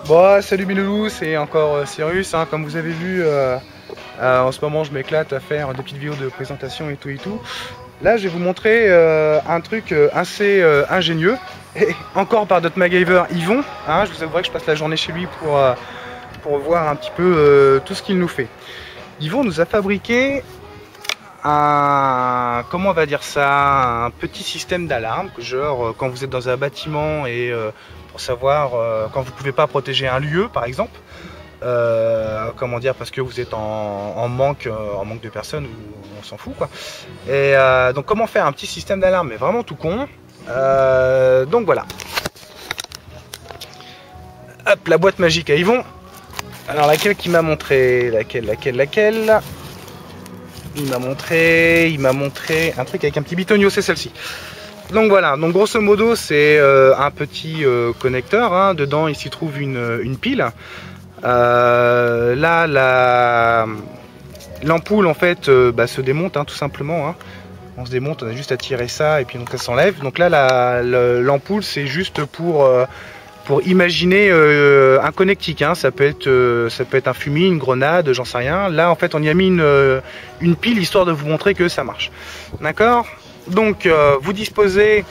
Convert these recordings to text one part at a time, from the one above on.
Bon, salut mes loulous, c'est encore Cyrus, hein, comme vous avez vu, en ce moment je m'éclate à faire des petites vidéos de présentation et tout. Là je vais vous montrer un truc assez ingénieux, et encore par notre MacGyver Yvon, hein, je vous avouerai que je passe la journée chez lui pour voir un petit peu tout ce qu'il nous fait. Yvon nous a fabriqué un, comment on va dire ça, un petit système d'alarme, genre quand vous êtes dans un bâtiment et pour savoir quand vous pouvez pas protéger un lieu par exemple, comment dire, parce que vous êtes en manque de personnes, ou on s'en fout quoi. Et donc comment faire un petit système d'alarme mais vraiment tout con. Donc voilà. Hop, la boîte magique à Yvon. Alors laquelle qui m'a montré, laquelle il m'a montré un truc avec un petit bitonio, c'est celle-ci. Donc voilà, donc grosso modo c'est un petit connecteur, hein. Dedans il s'y trouve une pile. Là l'ampoule en fait se démonte, hein, tout simplement, hein. On se démonte, on a juste à tirer ça et puis donc ça s'enlève. Donc là l'ampoule c'est juste pour imaginer un connectique, hein. Ça peut être un fumier, une grenade, j'en sais rien. Là en fait on y a mis une pile histoire de vous montrer que ça marche. D'accord. Donc vous disposez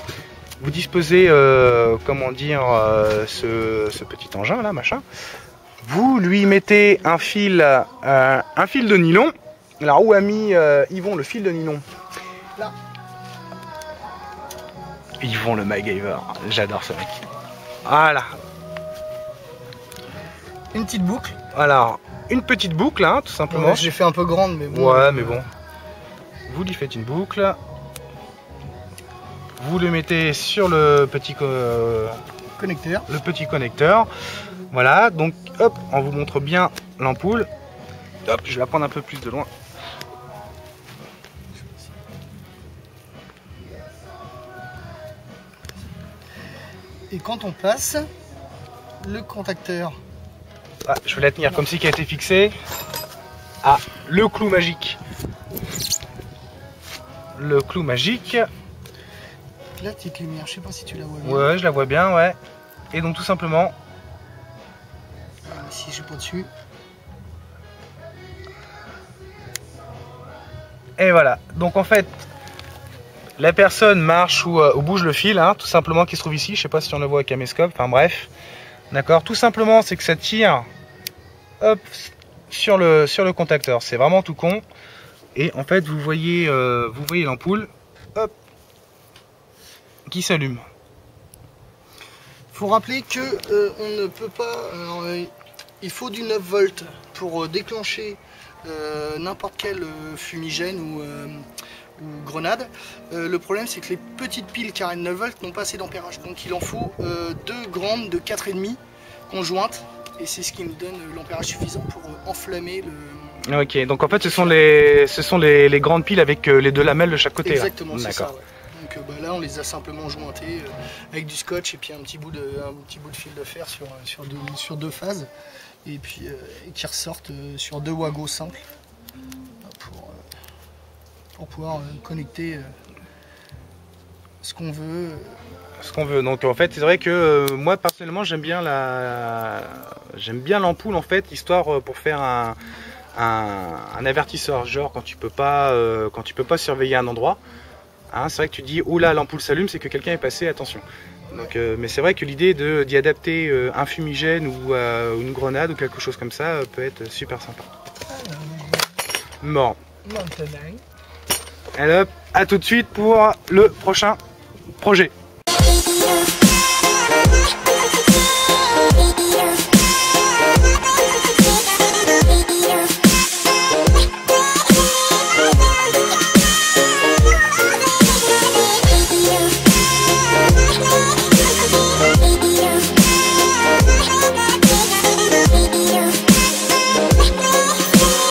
comment dire, ce petit engin là, machin. Vous lui mettez un fil de nylon. Alors où a mis Yvon le fil de nylon? Là. Yvon le MacGyver, j'adore ce mec. Voilà. Une petite boucle. Alors, une petite boucle, hein, tout simplement. Ouais, j'ai fait un peu grande, mais bon. Ouais, mais bon. Vous lui faites une boucle. Vous le mettez sur le petit connecteur. Voilà, donc hop, on vous montre bien l'ampoule. Hop, je vais la prendre un peu plus de loin. Et quand on passe le contacteur, Je vais la tenir comme si qui a été fixé. Ah, le clou magique. Le clou magique. la petite lumière, je sais pas si tu la vois bien. Ouais, je la vois bien, ouais. Et donc tout simplement. Si je suis pas dessus. Et voilà. Donc en fait, la personne marche ou bouge le fil, hein, tout simplement, qui se trouve ici. Je sais pas si on le voit avec caméscope. Enfin bref, d'accord. Tout simplement, c'est que ça tire, hop, sur le contacteur. C'est vraiment tout con. Et en fait, vous voyez l'ampoule, hop, qui s'allume. Faut rappeler que on ne peut pas. Il faut du 9 volts pour déclencher n'importe quel fumigène ou grenade. Le problème c'est que les petites piles carrées de 9 volts n'ont pas assez d'ampérage. Donc il en faut deux grandes de 4,5 conjointes. Et c'est ce qui nous donne l'ampérage suffisant pour enflammer le... Ok, donc en fait ce sont les grandes piles avec les deux lamelles de chaque côté. Exactement, c'est ça. Ouais. Donc là on les a simplement jointées avec du scotch et puis un petit bout de fil de fer sur deux phases. Et puis qui ressortent sur deux wagos simples pour pouvoir connecter ce qu'on veut. Donc en fait c'est vrai que moi personnellement j'aime bien l'ampoule en fait, histoire pour faire un avertisseur, genre quand tu peux pas surveiller un endroit, hein, c'est vrai que tu dis oh là l'ampoule s'allume, c'est que quelqu'un est passé, attention. Donc, mais c'est vrai que l'idée d'y adapter un fumigène ou une grenade ou quelque chose comme ça peut être super sympa. Bon. Allez hop, à tout de suite pour le prochain projet.